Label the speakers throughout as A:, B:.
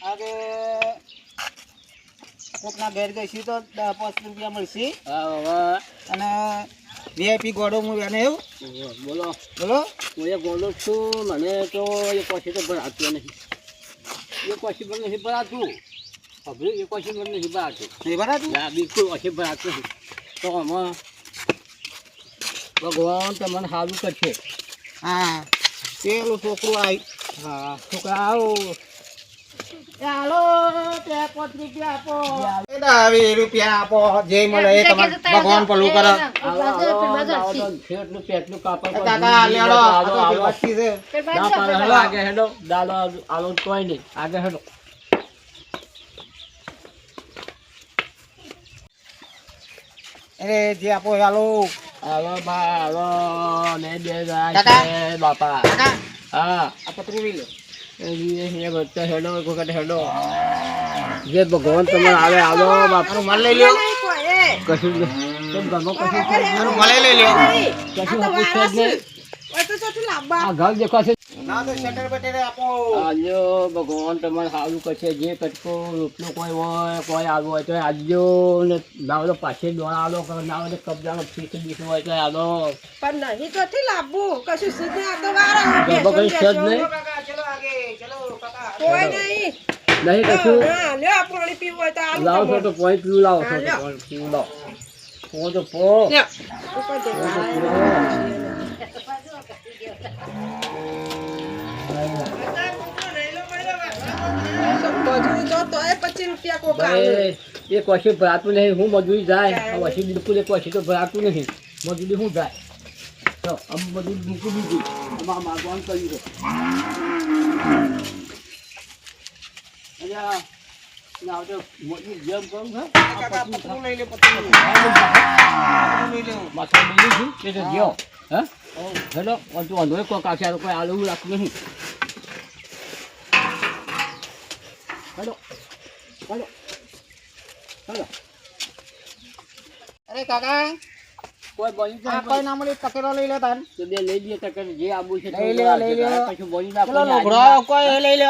A: આગે કોકના ઘેર ગઈશી તો 10-5 રૂપિયા મળશે.
B: હા
A: અને વીઆઈપી ગોળો હું એને એવું
B: બોલો
A: બોલો.
B: હું એ ગોળો છું. મને તો એ પછી તો ભરાતું નહીં. એ પછી મને નથી ભરાતું. હવે એ પછી મને નથી ભરાતું.
A: નહીં ભરાતું?
B: ના બિલકુલ પછી ભરાતું નહીં. તો આમાં ભગવાન તમને સારું કરશે.
A: હા પેલું છોકરું આવી.
B: હા છોકરા આવો.
A: ચાલો 5 રૂપિયા આપો. 20 રૂપિયા આપો. જે મળે એ તમારે ભગવાન પેલું કરે.
B: પેટનું પેટનું કાપડ
A: કાકા લેડો આ તો વસ્તી છે.
B: ના પાડે હેડો આગળ હેડો. દાદો આલો કોઈ નહીં. આગળ હેડો.
A: અરે જે આપો ચાલો.
B: હાલો બા હાલો ને બે જાય
A: કાકા.
B: છે બાપા.
A: કાકા
B: હા
A: આ પતરું લઈ લો.
B: એ બધા હેડો એક વખત હેડો. જે ભગવાન તમને આવે આલો બાપા.
A: મારું મન લઈ લ્યો.
B: કશું જ નહીં. કેમ ઘરમાં કશું છે જ નહીં.
A: મારું મળે લઈ લ્યો.
B: કશું હપુસ છે જ નહીં. આ ઘર દેખાશે.
A: ના તો શટર બટેરે આપો.
B: આજો ભગવાન તમારે સારું કરશે. જે કટકો રોટલો કોઈ હોય કોઈ આલો હોય તો આજો ને ના હોય તો પાછી દોણા આલો ના હોય તો કબજાનો ફીસ બીસ હોય તો આલો.
C: પણ નહીં તો થી લાવવું કશું સીધે આ તો વાર આવે.
B: ઘરમાં કશું છે જ નહીં.
A: ચલો કાકા ચલો આગે ચલો કાકા.
C: કોઈ નહીં.
B: નહીં કશું.
C: હા લ્યો આ પાણી પીવું હોય તો આલુ
B: લાવો છો તો પોઈન્ટ પીવું લાવો છો
C: હા,
B: તો
C: લ્યો.
B: પોઈન્ટ પીવું લાવો. પો તો પો.
C: લ્યો ઉપર દે. મજૂરી જો તો 25 રૂપિયા કોક આવે.
B: ભાઈ, એક વર્ષે ભરાતું નહીં. હું મજૂરી જાય આ વર્ષે બિલકુલ એક વર્ષે તો ભરાતું નહીં. મજૂરી શું જાય તો આમ મજૂરી મૂકી દીધી. આમાં માગવાનું કર્યું છે. અલ્યા, ના તો મોટી જેમ કરું છે.
A: કાકા પતરું લઈ લે પતરું. લઈ લે.
B: માથા બોલી છું તે તો ગયો. હે હેલો તું વાંધો કોઈ કાકા કોઈ આલુ રાખતું નહીં. Hello hello hello.
A: અરે કાકા
B: કોઈ બની
A: આ કોઈ ના મળી તકેલો લઈ લે તાન.
B: તો બે લઈ લઈએ તકે જે આબુ છે
A: લઈ લે, લઈ લે.
B: કશું બની
A: ચલો
B: ના
A: લુગડો કોઈ લઈ લે.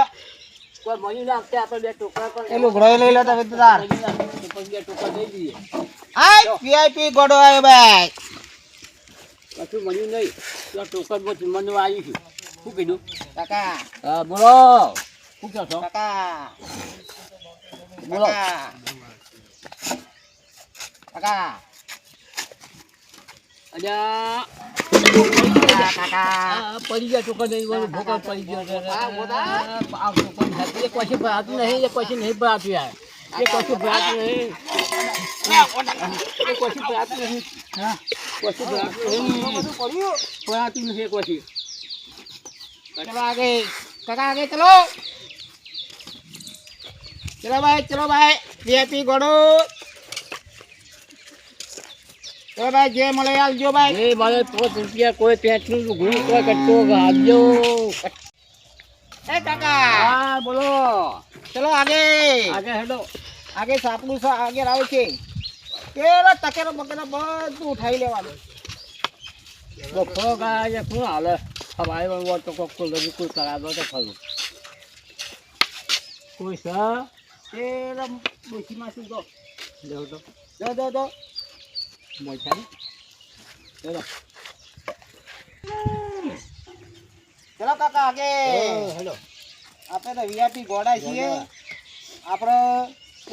B: કોઈ બની ના આપતે આપણે બે ટોકરા પર
A: એ લુગડો લઈ લે તમે તો તાર.
B: પછી બે ટોકરા દઈ દઈએ.
A: હાય વીઆઈપી ગોડો આવ્યો ભાઈ.
B: કશું બન્યું નહીં તો ટોકર બહુ જમવાનું આવ્યું છે. શું કીધું
A: કાકા
B: હા બોલો શું કહો છો
A: કાકા
B: બોલો.
A: કાકા કાકા
B: અલ્યા
A: કાકા
B: પડી ગયા ટોકર નહીં બોલું ભોકર પડી ગયો છે.
A: હા, બોલા.
B: આ ટોકર નથી. એક પછી ભરાતું નહીં એક પછી નહીં ભરાતું યાર. એક પછી ભરાતું નહીં એક પછી ભરાતું નહીં. હા પછી ભરાતું નહીં ભરાતું નથી એક પછી.
A: ચલો આગે કાકા આગે ચલો ચલો ભાઈ વીઆઈપી ગોડો. ચલો ભાઈ જે મળે આલજો ભાઈ.
B: એ મારે 5 રૂપિયા કોઈ પેટનું લુગડું કોઈ કટકો આપજો.
A: એ કાકા
B: હા બોલો
A: ચલો આગે
B: આગળ હેડો.
A: આગે સાપનું આગે આવે છે. પેલા તકેરો બકેરો બધું ઉઠાઈ લેવાનું.
B: બપોર ગાય શું હાલે હવાઈ વળવો તો કોઈ કોઈ કરાવો તો ખરું કોઈ છે
A: પેલા ડોશીમાં શું દો
B: દેવો તો
A: દો
B: મોટા ચલો
A: ચલો કાકા આગે
B: હેલો
A: આપણે તો વીઆઈપી ગોડા છીએ. આપણે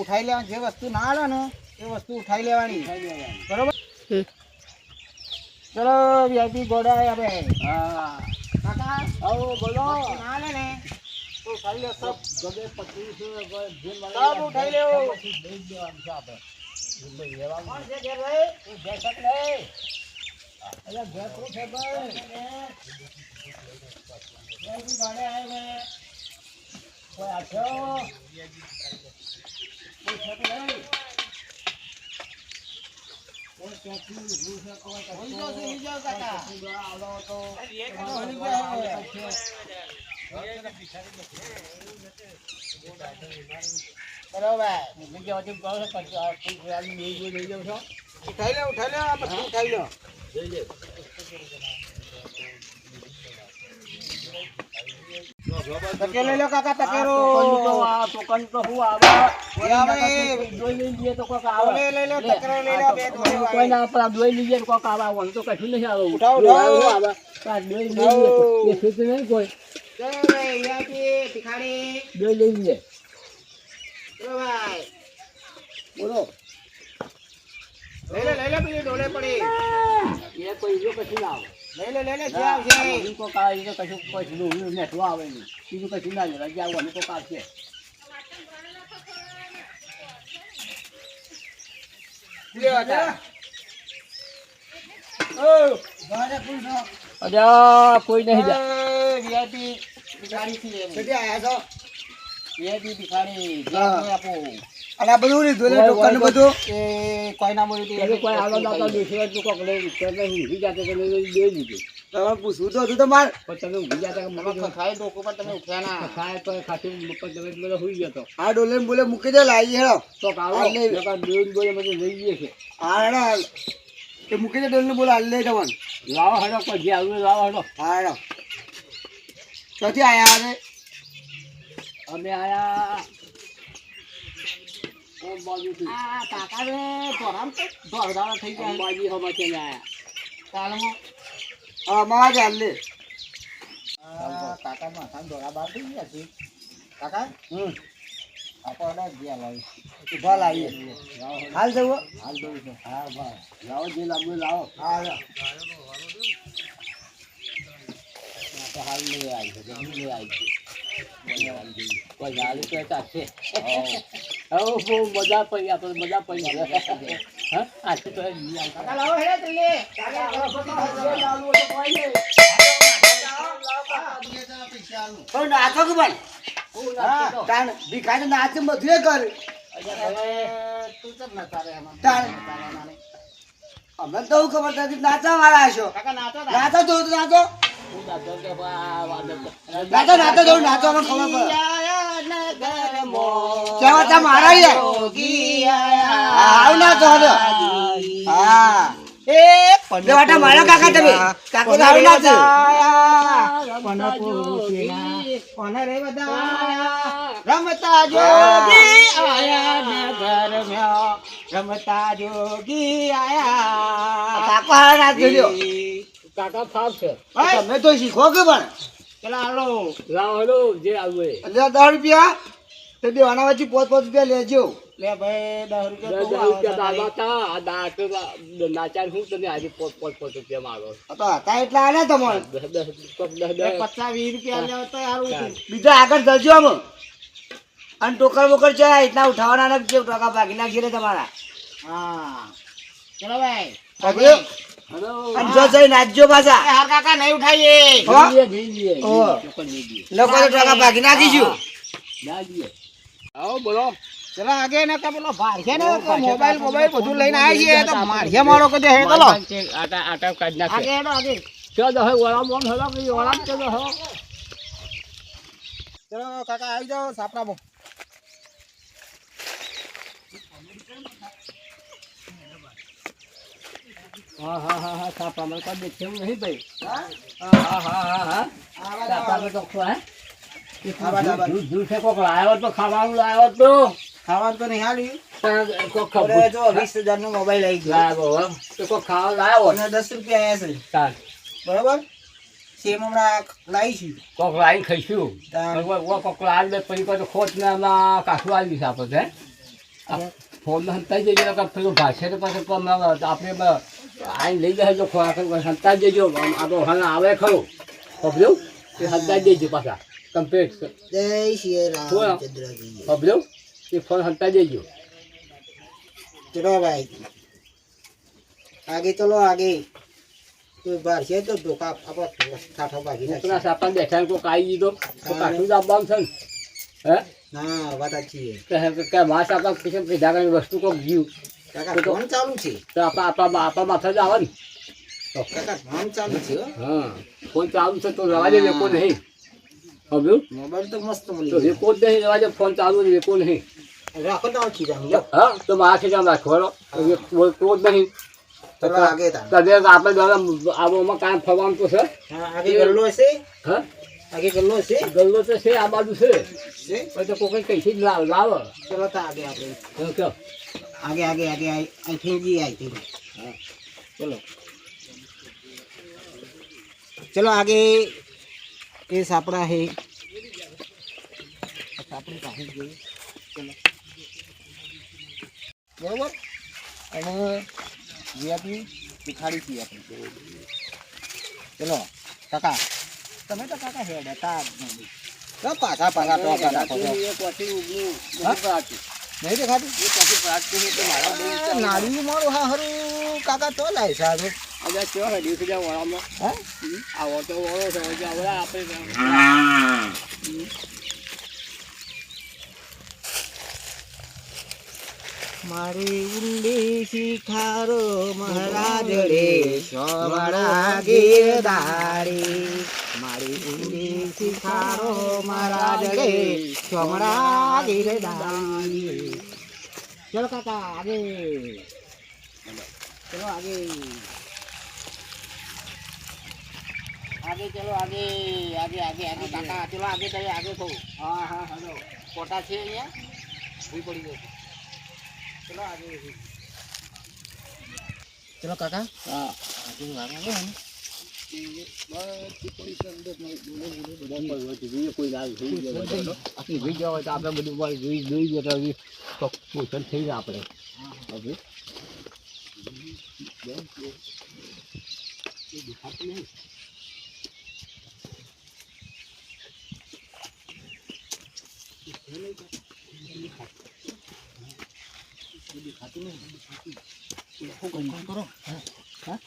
A: ઉઠાઈ લેવાની જે વસ્તુ ના આવે ને એ વસ્તુ ઉઠાઈ લેવાની બરોબર. ચલો વીઆઈપી ગોડા આવ્યા ભાઈ.
B: હા
A: કાકા
B: આવો બોલો
A: વસ્તુ ના આવે ને તો ઉઠાઈ લે સબ.
B: ગમે 25 જે
A: સબ ઉઠાઈ લેવો.
B: દઈ દેવાનું છે આપણે લેવાનું
A: કોણ છે ઘેર ભાઈ?
B: તું બેસક નહીં અલ્યા ઘર તો છે ભાઈ.
A: વીઆઈપી ગોડા આવ્યા ભાઈ.
B: કોઈ આછો કોઈ છે તો નહીં. કોઈ પેટનું લુગડું છે કોઈ કટકો.
A: હોઈ જાઓ કાકા.
B: આલો તો
A: હોઈ જાઓ. બરોબર
B: જગ્યા વચ્ચે કરો છો પછી આ કોઈ ગાડી લઈ જાવ છો
A: ઉઠાઈ લે આ બધું ઉઠાઈ લે.
B: લઈ લે.
A: તકેલો લઈ લો કાકા, તકેલો.
B: ટોકન તો હું આવે
A: એ આવે.
B: દોઈ લઈ લઈએ તો કોક આવે
A: ડોલે લઈ લો, તકેલો લઈ લો, બે ડોલે આવે.
B: કોઈ ના આપણે દોઈ લઈએ તો કોક આવે આવું તો કશું નહીં આવે
A: ઉઠાવો, ઉઠાવો.
B: આવે દોઈ લઈ લઈએ તો એ ફીટ નહીં કોઈ
A: ચલો ભાઈ, વિયાટી, ભિખારી.
B: દોઈ લઈ લઈએ
A: ચલો ભાઈ.
B: બોલો
A: લઈ લો, પેલી ડોલે પડી.
B: એ કોઈ જો કશું ના આવે
A: લઈ લો, જે આવશે.
B: બીજું કોક આવે એ તો કશું કોઈ નેટવા આવે નહીં બીજું કશું ના જાય રજા આવવાનું કોક આવશે
A: લ્યો, તા. ઘરે પૂછો.
B: અજા કોઈ નહીં જા
A: વિયાટી, ભિખારી છીએ અમે.
D: કેટલી આયા છો?
A: વિયાટી, ભિખારી.
D: હા.
A: જે આપો.
D: અને આ બધું લીધું ને
B: હોય,
D: ટોકન
B: હોય,
D: બધું
A: એ કોઈ ના મળ્યું
B: એટલે કોઈ આગળ દાતા દેશવા તું કોક લઈ તમે ઊંઘી જાતે તો લઈ દઈ દીધું
D: તમારે પૂછવું તો હતું તમારે.
B: પણ તમે ઊંઘી જાતે મગજ
A: ખાઈ ડોકો પર તમે ઉઠ્યા ના.
B: ખાય તો ખાતું મગજ તમે બધો હોઈ ગયો તો
D: આ ડોલે ને બોલે મૂકી દે લાવી હેડો.
B: તો કાવો
D: આ લઈ.
B: નકર દોન બોલે મને લઈ જઈએ છે
D: હા હેડો હાલ. એ મૂકી દે ડોલે ને બોલે હાલ લઈ જવાનું.
B: લાવો હેડો કોઈ જે આવ્યું લાવો હેડો
D: હા હેડો. ક્યાંથી આયા હવે?
B: અમે આયા ઓમ બાજુથી
A: આ કાકા ને ધોરામ તો ધોરધારા થઈ ગયા.
B: અંબાજી હમાથી અમે આયા
A: કાલમાં
D: હા મારા જ હાલ લે.
A: કાકા માથા ધોરા બાર થઈ ગયા છે. કાકા આપણે ગયા લાવી.
D: ઉભા લાવીએ. હાલ જવું?
B: હાલ દઉં છું હા ભાઈ લાવો જે લાવવું લાવો
D: હા હેડો.
B: તો હાલ લઈ આવી છે જલ્દી લઈ આવી છે કોઈ ગાડી તો ચાલશે હવે બહુ મજા પડી આપણે મજા પડી હા આથી તો નહીં આવતા
A: કાકા લાવો હેડે ત્રીએ.
D: પણ નાચો કે પણ?
A: હા.
D: તાણ ભીખાઈ નાચે બધું એ કર.
A: તું તો નતા રે આમાં.
D: તાણ અમને તો એવું ખબર નથી નાચા વાળા છો.
A: કાકા નાચો તા.
D: નાચો તો નાચો.
B: હું દાદા કે બા વાદળ
D: નાચો નાચો તો નાચો અમને ખબર પડે.
A: નગરમાં
D: કેવા તા મારા યાર.
A: જોગી આયા.
D: હા આવ નાચો હલો. હા
A: એ
D: બે વાટા મારા કાકા તમે. કાકો તો આવું નાચે.
A: કોને રે બધા રમતા જોગી આયા નગરમાં. રમતા જોગી આયા.
D: કાકો હારા નાચી લ્યો.
B: કાકા ફાવ છે
D: તમે તો શીખો કે પણ.
A: પેલા હાલો.
B: લાવો હેલો જે આવું એ
D: એટલે 10 રૂપિયા તે દેવાના વચ્ચે 5 રૂપિયા લેજો.
A: લે ભાઈ 10 રૂપિયા તો
B: રૂપિયા
A: આવો
B: દાદા હતા આ દાટો નાચાર હું તમે આજે પોત રૂપિયા મારો
D: આ તો હતા એટલા આલ્યા તમારે.
A: 50-20 રૂપિયા લેવા તો સારું હતું.
D: બીજા આગળ જજો આમ. અને ટોકર બોકર છે એટલા ઉઠાવવાના ને જે ટોકા ભાગી નાખી રે તમારા.
A: હા ચલો ભાઈ.
D: ભાગ્યો. અને જો જઈ નાચજો પાછા.
A: એ હાર કાકા નહીં ઉઠાઈએ.
D: હો? લોકો તો ટોકા ભાગી નાખીશું.
B: આવો બોલો
A: ચલો આગે ને તો પેલો ભાર્યા ને તો મોબાઈલ બધું લઈને આવી છીએ તો માર્યા મારો કે હે ચલો
B: આટા કાઢ નાખે
A: આગે હેડો આગે.
B: ચલો દહે વળામ બોમ હેલો કે વળામ કે દહો
A: ચલો કાકા આવી જાઓ સાપરામાં.
B: હા હા હા હા સાપા મને કદ દેખે નહીં ભાઈ
A: હા
B: હા હા હા હા
A: આવા
B: સાપા
A: જાઓ.
B: તો ખો હે
A: આવા.
B: દૂધ છે કોક લાવ્યો તો ખાવાનું લાવ્યો તો
A: ખાવાનું તો નહીં હાલ્યું.
B: કોક
A: આપણે
B: ખબર
A: જો 20,000 નો મોબાઈલ આવી ગયો
B: લાવ્યો તો કોક ખાવા લાવ્યો
A: અને 10 રૂપિયા આવ્યા છે.
B: તાર
A: બરોબર સેમ હમણાં લાવી છું.
B: કોક લાવી ખાઈશું
A: તાર.
B: કોક લાવી દે પછી કોઈ ખોટ ને આમાં કાઠું આવી જશે આપણે ફોન હંતાઈ જઈએ તો પેલું ભાષે તો પછી આપણે આઈ લઈ જાય જો ખોરાક હંતાઈ જજો આ તો હા આવે ખરું પબલ્યું એ હંતાઈ દેજો પાછા કમ્પ્લીટ
D: જય શ્રી રામચંદ્રજી.
B: પબલ્યું એ ફોન હંતાઈ દેજો
A: ચલો ભાઈ આગે ચલો આગે. તો બહાર છે તો ધોકા આપણો કાઠો ભાગી
B: પેલા
A: નાખશે.
B: સાપા બેઠા કોક આવી દીધો તો કાઠું જ આપવાનું છે ને
A: હા વાત સાચી છે.
B: હે કે માસ આપણા પીછે પીધા કઈ વસ્તુ કોક જીવ
A: કાકા ફોન ચાલુ છે.
B: તો આપણા માથે જ આવે ને
A: કાકા ફોન ચાલુ છે હો.
B: હા ફોન ચાલુ છે તો રવા દે વેકો નહીં પબલ્યું
A: મોબાઈલ તો મસ્ત
B: તો
A: મળી
B: વેકો જ નહીં રવા દે ફોન ચાલુ વેકો નહીં
A: ગયો. રાખો તો ઓછી જામ.
B: હા તો મારા ખીચામાં રાખવાનો કોઈ જ નહીં
A: ચલો આગે તા.
B: તને આપણે દ્વારા આબોમાં કાંઈ ફરવાનું તો છે
A: હા આગે ગલ્લો હશે.
B: હા
A: આગે ગલ્લો છે
B: ગલ્લો તો છે આ બાજુ છે
A: છે
B: પણ તો કોઈ કઈથી જ લાવ
A: ચલો તો આગે આપણે
B: કયો
A: आगे आगे आगे I think ji I think
B: हाँ
A: चलो चलो आगे ये सापड़ा है सापड़ी પાસે જઈએ ચલો બરોબર અને વિયાપી દેખાડી છીએ આપણે ચલો કાકા તમે તો કાકા હેડ હતા તો પાછા પાછા તો કાકા નહીં દેખાતું નાળિયું મારું હા હરું કાકા તો લાય સાહેબ
B: હવે કેવો હોય દિવસે જાવ વળામાં
A: હા
B: આ ઓટો વળો છે હવે આપણે
A: મારી ઊંડી શિખારો મહારાજ રે સોમડા ગીરધારી મારી ઊંડી શિખારો મહારાજ રે સોમડા ગીરધારી ચલો કાકા આગે ચલો આગે आगे चलो आगे आगे आगे आगे काका चलो आगे चले आगे तो हाँ हाँ हेलो कोटा छे અહીંયા ભૂઈ પડી ગઈ चलो आगे चलो काका
B: હા
A: आगे वाला है ना
B: કોઈ ના આપણે જોઈ ગયા હોય તો આપણે બધું જોઈ ગયા તો પોષણ થઈ જાય આપણે હવે દેખાતું નહીં
A: करो हाँ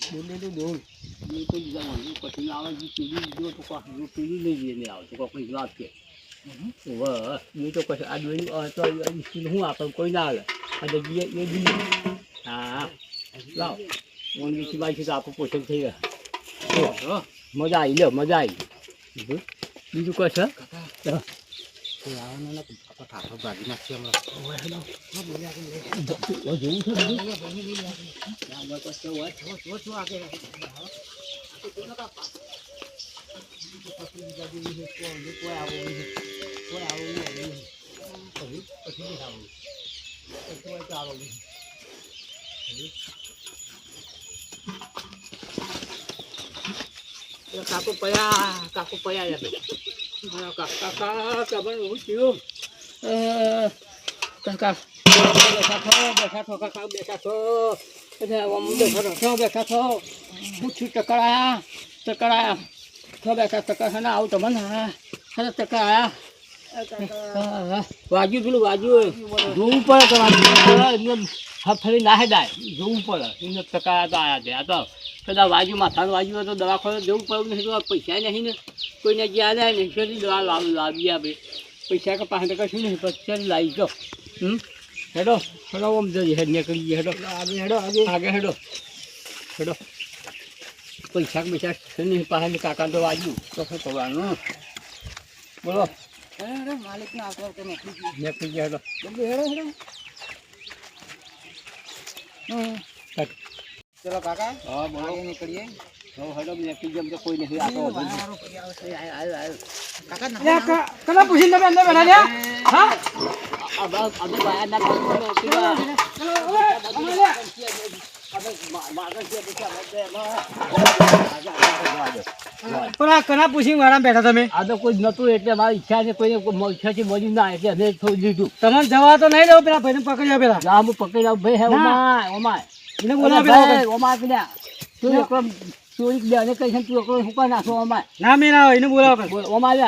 B: બોલે દોડ એ તો જવાનું પછી આવે જે પીડી જો તો કોઈ પીડી લઈ જઈને આવે તો કોઈ વાત કે વાહ એ તો પછી આ દોઈ તો હું આપણે કોઈ ના આવે અને એ બી હા લાવ ઓનલી બાઈ તો આપણું પોષણ થઈ ગયા મજા આવી લ્યો મજા આવી બીજું કોઈ છે
A: ભાગી નાખીએ હમણાં
B: કાકુ પયા કાકા ખબર હું થયું કાકા બેઠા છો કાકા બેઠા છો બેઠા છો પૂછ્યું ટકરાયા છો બેઠા ટકર ને આવું તમને હા ટકરાયા વાજુ પેલું વાજુ જોવું પડે તમારે ફરી ના હેડાય જોવું પડે એમને ટકરાયા તો આવ્યા છે આ તો કદાચ વાજુ માથાનું વાજુ હોય તો દવાખાને જવું પડે નહીં તો પૈસા નહીં ને કોઈને જ્યાં જાય ને ફરી દવા લાવીએ આપણે પૈસા કે પાસે કશું નહીં પછી લાવી જો હેડો હેડો આમ જઈએ હેડ નીકળી હેડો આગળ હેડો પૈસા નહીં પાસે કાકા તો વાજુ તો શું કરવાનું બોલો
A: માલિક ને આવતો
B: નીકળી ગયા હેડો
A: चलो काका
B: હા બોલો
A: आगे निकलिए
B: હેડો નીકળી ગયા તો કોઈ નથી આતો
A: काका
C: કલા પૂછીને તમે અંદર બેઠા લ્યા હા
B: અબે બહાર ના
C: પણ આ કલા પૂછીને વાળા બેઠા તમે
B: આ તો કોઈ નતું એટલે મારી ઈચ્છા છે કોઈને ઈચ્છાથી મળ્યું ના એટલે અમે થોડું લીધું
C: તમને જવા તો નહીં દઉં પેલા ભાઈને પકડ્યા પેલા
B: જા હું પકડી લાવ ભાઈ હે ઓમાય
C: એને બોલાવો પેલા
B: ઓમાય પેલા તું એકલો ચોરી બે અને કઈ તું એકલો હુકા નાખો ઓમાય
C: ના મેં ના હોય એને બોલાવો
B: બોલ ઓમાય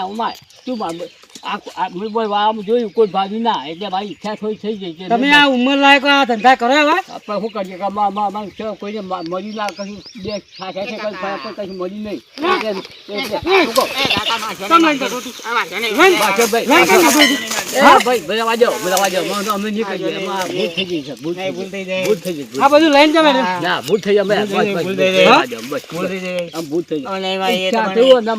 B: તું બોલ આમ જોયું કોઈ ભાજી ના એટલે મારી ઈચ્છા થોડી થઈ ગઈ છે
C: તમે આ ઉંમર લાયક આ ધંધા કરો હવે
B: આપણે શું કરીએ કે કોઈને મરી ના કશું બે ખાખા છે કશું મરી નહીં ભાઈ વાજો અમે નીકળી ગયા ભૂલ થઈ ગઈ છે ભૂલ થઈ ગઈ
C: આ બધું લઈને જમે
B: ના ભૂલ થઈ જાય ભૂલ થઈ જાય